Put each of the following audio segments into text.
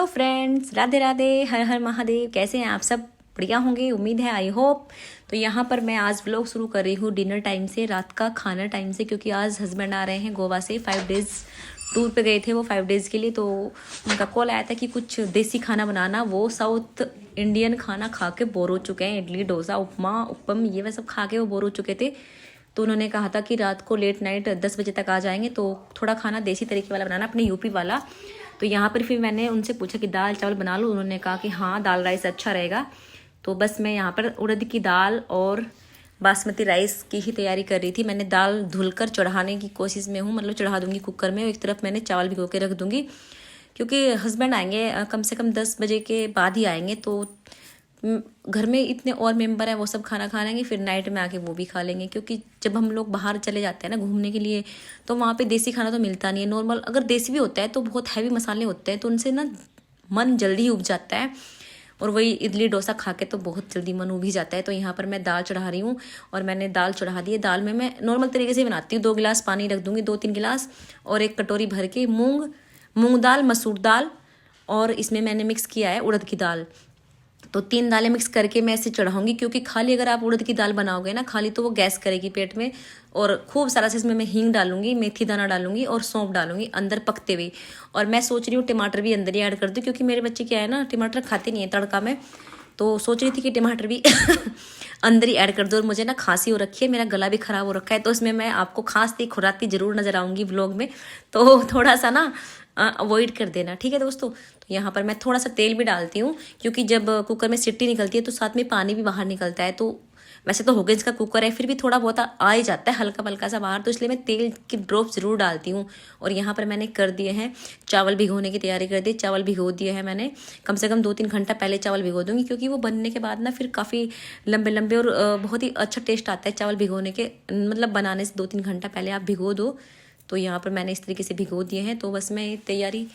Friends, Radhe Radhe, हर हर महादेव। कैसे हैं आप सब? बढ़िया होंगे, उम्मीद है, आई होप। तो यहाँ पर मैं आज व्लॉग शुरू कर रही हूँ डिनर टाइम से, रात का खाना टाइम से, क्योंकि आज हस्बैंड आ रहे हैं गोवा से। 5 डेज़ टूर पे गए थे वो, 5 डेज़ के लिए। तो उनका कॉल आया था कि कुछ देसी खाना बनाना। वो साउथ इंडियन खाना खा के बोर हो चुके हैं, इडली डोसा उपमा उपम ये वह सब खा के वो बोर हो चुके थे। तो उन्होंने कहा था कि रात को लेट नाइट 10 बजे तक आ जाएंगे, तो थोड़ा खाना देसी तरीके वाला बनाना, अपने यूपी वाला। तो यहाँ पर फिर मैंने उनसे पूछा कि दाल चावल बना लूँ। उन्होंने कहा कि हाँ, दाल राइस अच्छा रहेगा। तो बस मैं यहाँ पर उड़द की दाल और बासमती राइस की ही तैयारी कर रही थी। मैंने दाल धुलकर चढ़ाने की कोशिश में हूँ, मतलब चढ़ा दूँगी कुकर में। एक तरफ मैंने चावल भिगो के रख दूँगी, क्योंकि हस्बैंड आएंगे कम से कम 10 बजे के बाद ही आएंगे। तो घर में इतने और मेंबर हैं, वो सब खाना खा लेंगे, फिर नाइट में आके वो भी खा लेंगे। क्योंकि जब हम लोग बाहर चले जाते हैं ना घूमने के लिए, तो वहाँ पे देसी खाना तो मिलता नहीं है। नॉर्मल अगर देसी भी होता है तो बहुत हैवी मसाले होते हैं, तो उनसे ना मन जल्दी ही उब जाता है। और वही इडली डोसा खा के तो बहुत जल्दी मन उब ही जाता है। तो यहाँ पर मैं दाल चढ़ा रही हूँ, और मैंने दाल चढ़ा दी है। दाल में मैं नॉर्मल तरीके से बनाती हूँ। 2 गिलास पानी रख दूँगी, 2-3 गिलास, और 1 कटोरी भर के मूंग दाल, मसूर दाल, और इसमें मैंने मिक्स किया है उड़द की दाल। तो 3 दालें मिक्स करके मैं इसे चढ़ाऊंगी, क्योंकि खाली अगर आप उड़द की दाल बनाओगे ना खाली, तो वो गैस करेगी पेट में। और खूब सारा से इसमें मैं हींग डालूंगी, मेथी दाना डालूंगी और सौंफ डालूंगी अंदर पकते हुए। और मैं सोच रही हूँ टमाटर भी अंदर ही ऐड कर दूँ, क्योंकि मेरे बच्चे क्या है ना, टमाटर खाते नहीं है तड़का में। तो सोच रही थी कि टमाटर भी अंदर ही ऐड कर दो। और मुझे ना खांसी हो रखी है, मेरा गला भी खराब हो रखा है, तो इसमें मैं आपको खांसती खुराती जरूर नजर आऊंगी व्लॉग में। तो थोड़ा सा ना अवॉइड कर देना, ठीक है दोस्तों। तो यहाँ पर मैं थोड़ा सा तेल भी डालती हूँ, क्योंकि जब कुकर में सीटी निकलती है तो साथ में पानी भी बाहर निकलता है। तो वैसे तो होगेंस का कुकर है, फिर भी थोड़ा बहुत आ ही जाता है हल्का हल्का सा बाहर, तो इसलिए मैं तेल की ड्रॉप जरूर डालती हूँ। और यहाँ पर मैंने कर दिए हैं चावल भिगोने की तैयारी कर दी। चावल भिगो दिए हैं मैंने, कम से कम 2-3 घंटा पहले चावल भिगो दूँगी, क्योंकि वो बनने के बाद ना फिर काफ़ी लंबे लंबे और बहुत ही अच्छा टेस्ट आता है चावल भिगोने के, मतलब बनाने से 2-3 घंटा पहले आप भिगो दो। तो यहाँ पर मैंने इस तरीके से भिगो दिए हैं। तो बस मैं तैयारी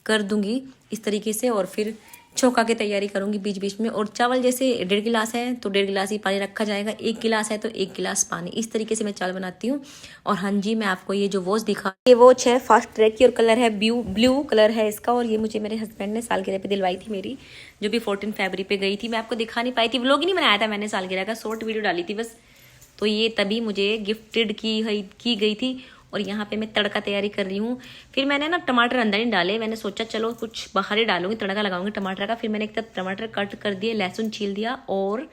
कर दूंगी इस तरीके से, और फिर छौंका की तैयारी करूंगी बीच बीच में। और चावल जैसे 1.5 गिलास है तो 1.5 गिलास ही पानी रखा जाएगा, 1 गिलास है तो 1 गिलास पानी। इस तरीके से मैं चावल बनाती हूँ। और हाँ जी, मैं आपको ये जो वॉच दिखा, ये वॉच है फास्ट ट्रैक की, और कलर है ब्लू कलर है इसका। और ये मुझे मेरे हस्बैंड ने सालगिरह पे दिलवाई थी मेरी, जो भी 14 फरवरी पे गई थी। मैं आपको दिखा नहीं पाई थी, व्लॉग ही नहीं बनाया था मैंने, सालगिरह का शॉर्ट वीडियो डाली थी बस। तो ये तभी मुझे गिफ्टेड की गई थी। और यहाँ पे मैं तड़का तैयारी कर रही हूँ। फिर मैंने ना टमाटर अंदर नहीं डाले, मैंने सोचा चलो कुछ बाहर ही डालूंगी, तड़का लगाऊंगी टमाटर का। फिर मैंने एक तरफ टमाटर कट कर दिए, लहसुन छील दिया, और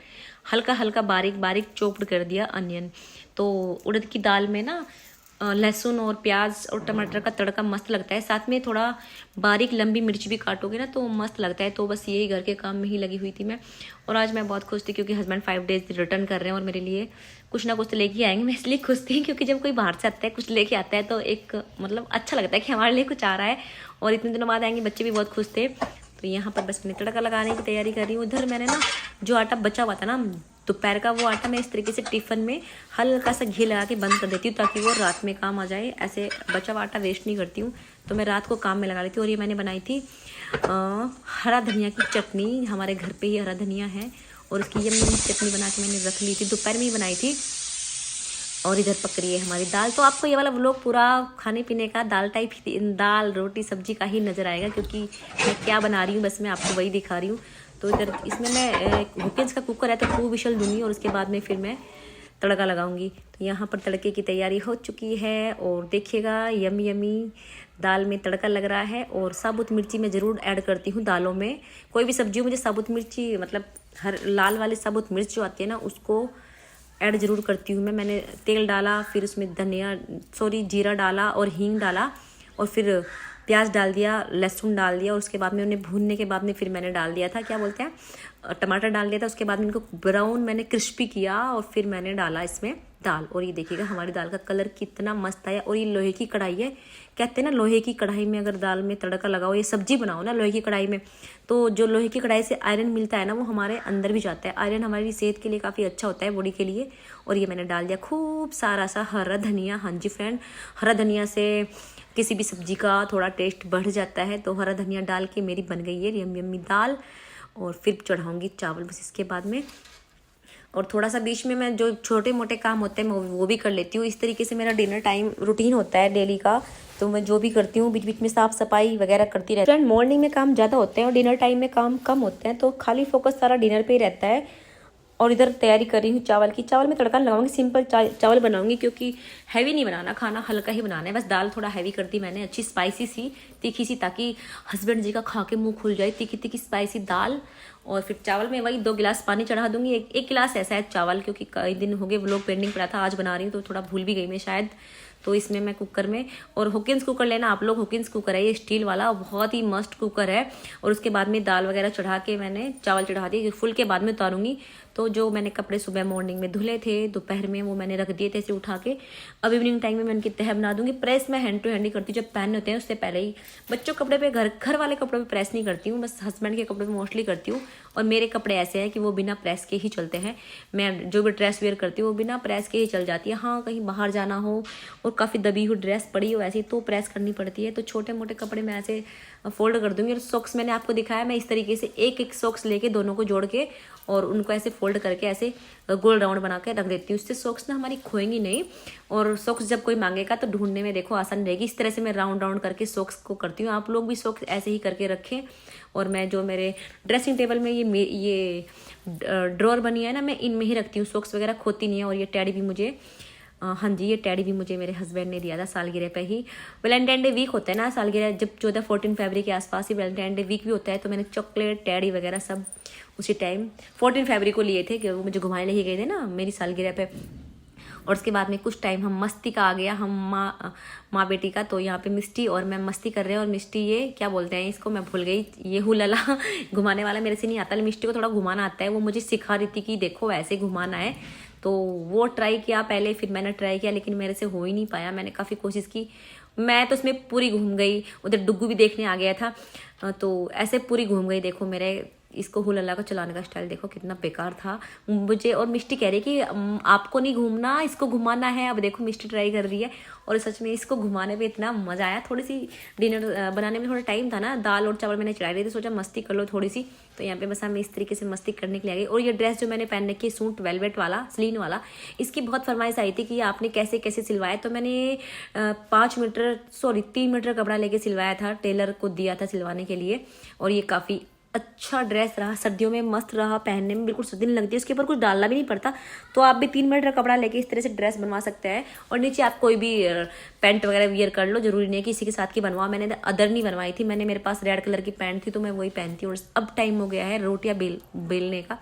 हल्का हल्का बारीक बारीक चॉप्ड कर दिया अनियन। तो उड़द की दाल में ना लहसुन और प्याज और टमाटर का तड़का मस्त लगता है। साथ में थोड़ा बारीक लंबी मिर्च भी काटोगे ना तो मस्त लगता है। तो बस यही घर के काम में ही लगी हुई थी मैं। और आज मैं बहुत खुश थी, क्योंकि हस्बैंड 5 डेज रिटर्न कर रहे हैं और मेरे लिए कुछ ना कुछ तो लेके आएंगे। मैं इसलिए खुश थी, क्योंकि जब कोई बाहर से आता है कुछ लेके आता है तो एक मतलब अच्छा लगता है कि हमारे लिए कुछ आ रहा है। और इतने दिनों बाद आएंगे, बच्चे भी बहुत खुश थे। तो यहाँ पर बस मैं तड़का लगाने की तैयारी कर रही हूँ। उधर मैंने ना जो आटा बचा हुआ था ना दोपहर का, वो आटा मैं इस तरीके से टिफिन में हल्का सा घी लगा के बंद कर देती हूँ, ताकि वो रात में काम आ जाए। ऐसे बचा हुआ आटा वेस्ट नहीं करती हूँ, तो मैं रात को काम में लगा लेती हूँ। और ये मैंने बनाई थी हरा धनिया की चटनी। हमारे घर पे ही हरा धनिया है, और उसकी यम्मी चटनी बना के मैंने रख ली थी, दोपहर में ही बनाई थी। और इधर पक रही है हमारी दाल। तो आपको ये वाला व्लॉग पूरा खाने पीने का दाल टाइप ही, दाल रोटी सब्जी का ही नजर आएगा, क्योंकि मैं क्या बना रही हूँ बस मैं आपको वही दिखा रही हूँ। तो इधर इसमें मैं हुकेंस का कुकर है तो 2 विशल दूंगी, और उसके बाद में फिर मैं तड़का लगाऊंगी। तो यहाँ पर तड़के की तैयारी हो चुकी है, और देखिएगा यमी यमी दाल में तड़का लग रहा है। और साबुत मिर्ची मैं ज़रूर ऐड करती हूँ दालों में। कोई भी सब्जी मुझे साबुत मिर्ची, मतलब हर लाल वाली साबुत मिर्च जो आती है ना, उसको ऐड ज़रूर करती हूँ मैं। मैंने तेल डाला, फिर उसमें जीरा डाला और हींग डाला, और फिर प्याज डाल दिया, लहसुन डाल दिया, और उसके बाद में उन्हें भूनने के बाद में फिर मैंने डाल दिया था, क्या बोलते हैं, टमाटर डाल दिया था। उसके बाद में इनको ब्राउन मैंने क्रिस्पी किया, और फिर मैंने डाला इसमें दाल। और ये देखिएगा हमारी दाल का कलर कितना मस्त आया। और ये लोहे की कढ़ाई है, कहते हैं ना लोहे की कढ़ाई में अगर दाल में तड़का लगाओ, ये सब्जी बनाओ ना लोहे की कढ़ाई में, तो जो लोहे की कढ़ाई से आयरन मिलता है ना, वो हमारे अंदर भी जाता है। आयरन हमारी सेहत के लिए काफ़ी अच्छा होता है, बॉडी के लिए। और ये मैंने डाल दिया खूब सारा सा हरा धनिया। हाँ जी फ्रेंड, हरा धनिया से किसी भी सब्जी का थोड़ा टेस्ट बढ़ जाता है। तो हरा धनिया डाल के मेरी बन गई है यम्मी यम्मी दाल। और फिर चढ़ाऊंगी चावल बस इसके बाद में। और थोड़ा सा बीच में मैं जो छोटे मोटे काम होते हैं मैं वो भी कर लेती हूँ। इस तरीके से मेरा डिनर टाइम रूटीन होता है डेली का। तो मैं जो भी करती हूँ बीच बीच में साफ़ सफाई वगैरह करती रहती हूँ। फ्रेंड मॉर्निंग में काम ज़्यादा होते हैं और डिनर टाइम में काम कम होते हैं, तो खाली फोकस सारा डिनर पे ही रहता है। और इधर तैयारी कर रही हूँ चावल की। चावल में तड़का लगाऊंगी, सिंपल चावल बनाऊंगी क्योंकि हैवी नहीं बनाना, खाना हल्का ही बनाना है। बस दाल थोड़ा हैवी कर दी मैंने, अच्छी स्पाइसी सी, तीखी सी, ताकि हस्बैंड जी का खा के मुंह खुल जाए। तीखी तीखी स्पाइसी दाल। और फिर चावल में वही 2 गिलास पानी चढ़ा दूंगी। एक गिलास ऐसा है चावल, क्योंकि कई दिन हो गए व्लॉग पेंडिंग पड़ा था, आज बना रही हूँ तो थोड़ा भूल भी गई मैं शायद। तो इसमें मैं कुकर में, और हुकिन्स कुकर लेना आप लोग, हुकिन्स कुकर है ये स्टील वाला, बहुत ही मस्त कुकर है। और उसके बाद में दाल वगैरह चढ़ा के मैंने चावल चढ़ा दिए, फुल के बाद में उतारूंगी। तो जो मैंने कपड़े सुबह मॉर्निंग में धुले थे दोपहर में, वो मैंने रख दिए थे ऐसे उठा के। अब इवनिंग टाइम में मैं उनकी तह बना दूंगी। प्रेस मैं हैंड टू हैंड ही करती हूँ, जब पहनने होते हैं उससे पहले ही। बच्चों के कपड़े पे, घर वाले कपड़े पे प्रेस नहीं करती हूँ, बस हस्बैंड के कपड़े पे मोस्टली करती हूँ। और मेरे कपड़े ऐसे हैं कि वो बिना प्रेस के ही चलते हैं। मैं जो भी ड्रेस वेयर करती हूँ वो बिना प्रेस के ही चल जाती है। हाँ, कहीं बाहर जाना हो और काफ़ी दबी हुई ड्रेस पड़ी हो ऐसी, तो प्रेस करनी पड़ती है। तो छोटे मोटे कपड़े मैं ऐसे फोल्ड कर दूंगी। और सॉक्स मैंने आपको दिखाया, मैं इस तरीके से एक एक सॉक्स लेके दोनों को जोड़ के और उनको ऐसे फोल्ड करके ऐसे गोल राउंड बना के रख देती हूँ। इससे सॉक्स ना हमारी खोएंगी नहीं, और सॉक्स जब कोई मांगेगा तो ढूंढने में देखो आसान रहेगी। इस तरह से मैं राउंड राउंड करके सॉक्स को करती हूँ। आप लोग भी सॉक्स ऐसे ही करके रखें। और मैं जो मेरे ड्रेसिंग टेबल में ये ड्रॉर बनी है ना, मैं इनमें ही रखती हूँ, सॉक्स वगैरह खोती नहीं है। और ये टैडी भी मुझे हाँ जी, ये टैडी भी मुझे मेरे हस्बैंड ने दिया था सालगिरह पे ही। वैलेंटाइन डे वीक होता है ना सालगिरह, जब 14-14 फरवरी के आसपास ही वैलेंटाइन डे वीक भी होता है, तो मैंने चॉकलेट टैडी वगैरह सब उसी टाइम 14 फरवरी को लिए थे, कि वो मुझे घुमाने लेके गए थे ना मेरी सालगिरह पे। और उसके बाद में कुछ टाइम हम मस्ती का आ गया, हम माँ बेटी का। तो यहाँ पे मिस्टी और मैं मस्ती कर रहे हैं, और मिस्टी ये क्या बोलते हैं इसको, मैं भूल गई, ये हुलला घुमाने वाला मेरे से नहीं आता। मिस्टी को थोड़ा घुमाना आता है, वो मुझे सिखा रही थी कि देखो ऐसे घुमाना है। तो वो ट्राई किया पहले, फिर मैंने ट्राई किया, लेकिन मेरे से हो ही नहीं पाया। मैंने काफ़ी कोशिश की, मैं तो उसमें पूरी घूम गई। उधर डुग्गू भी देखने आ गया था, तो ऐसे पूरी घूम गई। देखो मेरे इसको हुलल्ला को चलाने का स्टाइल देखो कितना बेकार था मुझे। और मिष्टी कह रही कि आपको नहीं घूमना, इसको घुमाना है। अब देखो मिष्टी ट्राई कर रही है, और सच में इसको घुमाने में इतना मज़ा आया। थोड़ी सी डिनर बनाने में थोड़ा टाइम था ना, दाल और चावल मैंने चढ़ाई रही थी, सोचा मस्ती कर लो थोड़ी सी। तो यहाँ पे बस हम इस तरीके से मस्ती करने के लिए आ गई। और ये ड्रेस जो मैंने पहन रखी है, सूट वेलवेट वाला स्लीन वाला, इसकी बहुत फरमाइश आई थी कि आपने कैसे कैसे सिलवाया। तो मैंने 3 मीटर कपड़ा लेके सिलवाया था, टेलर को दिया था सिलवाने के लिए। और ये काफ़ी अच्छा ड्रेस रहा, सर्दियों में मस्त रहा, पहनने में बिल्कुल सर्दी नहीं लगती, उसके ऊपर कुछ डालना भी नहीं पड़ता। तो आप भी 3 मीटर कपड़ा लेके इस तरह से ड्रेस बनवा सकते हैं। और नीचे आप कोई भी पैंट वगैरह वियर कर लो, जरूरी नहीं है कि किसी के साथ की बनवाओ। मैंने अदर नहीं बनवाई थी, मैंने मेरे पास रेड कलर की पैंट थी तो मैं वही पहनती हूँ। और अब टाइम हो गया है रोटियाँ बेलने का,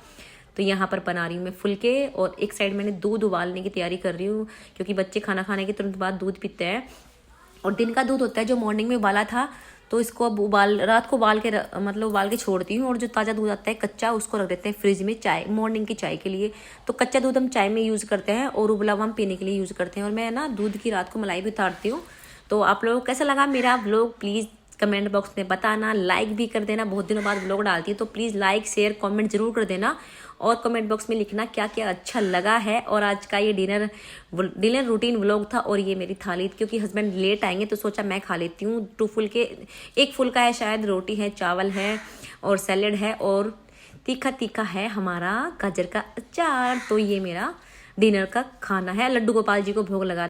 तो यहाँ पर बना रही हूँ मैं फुलके। और एक साइड मैंने दूध उबालने की तैयारी कर रही हूँ, क्योंकि बच्चे खाना खाने के तुरंत बाद दूध पीते हैं। और दिन का दूध होता है जो मॉर्निंग में उबाला था, तो इसको अब रात को उबाल के छोड़ती हूँ। और जो ताज़ा दूध आता है कच्चा, उसको रख देते हैं फ्रिज में चाय, मॉर्निंग की चाय के लिए। तो कच्चा दूध हम चाय में यूज़ करते हैं, और उबला हुआ हम पीने के लिए यूज़ करते हैं। और मैं ना दूध की रात को मलाई भी उतारती हूँ। तो आप लोगों को कैसा लगा मेरा व्लॉग, प्लीज़ कमेंट बॉक्स में बताना, लाइक भी कर देना। बहुत दिनों बाद व्लॉग डालती है, तो प्लीज़ लाइक शेयर कमेंट जरूर कर देना। और कमेंट बॉक्स में लिखना क्या क्या अच्छा लगा है। और आज का ये डिनर रूटीन व्लॉग था। और ये मेरी थाली, क्योंकि हस्बैंड लेट आएंगे तो सोचा मैं खा लेती हूँ। 2 फुलके, 1 फुलका है शायद, रोटी है, चावल है और सैलेड है, और तीखा तीखा है हमारा गाजर का अचार। तो ये मेरा डिनर का खाना है। लड्डू गोपाल जी को भोग लगाना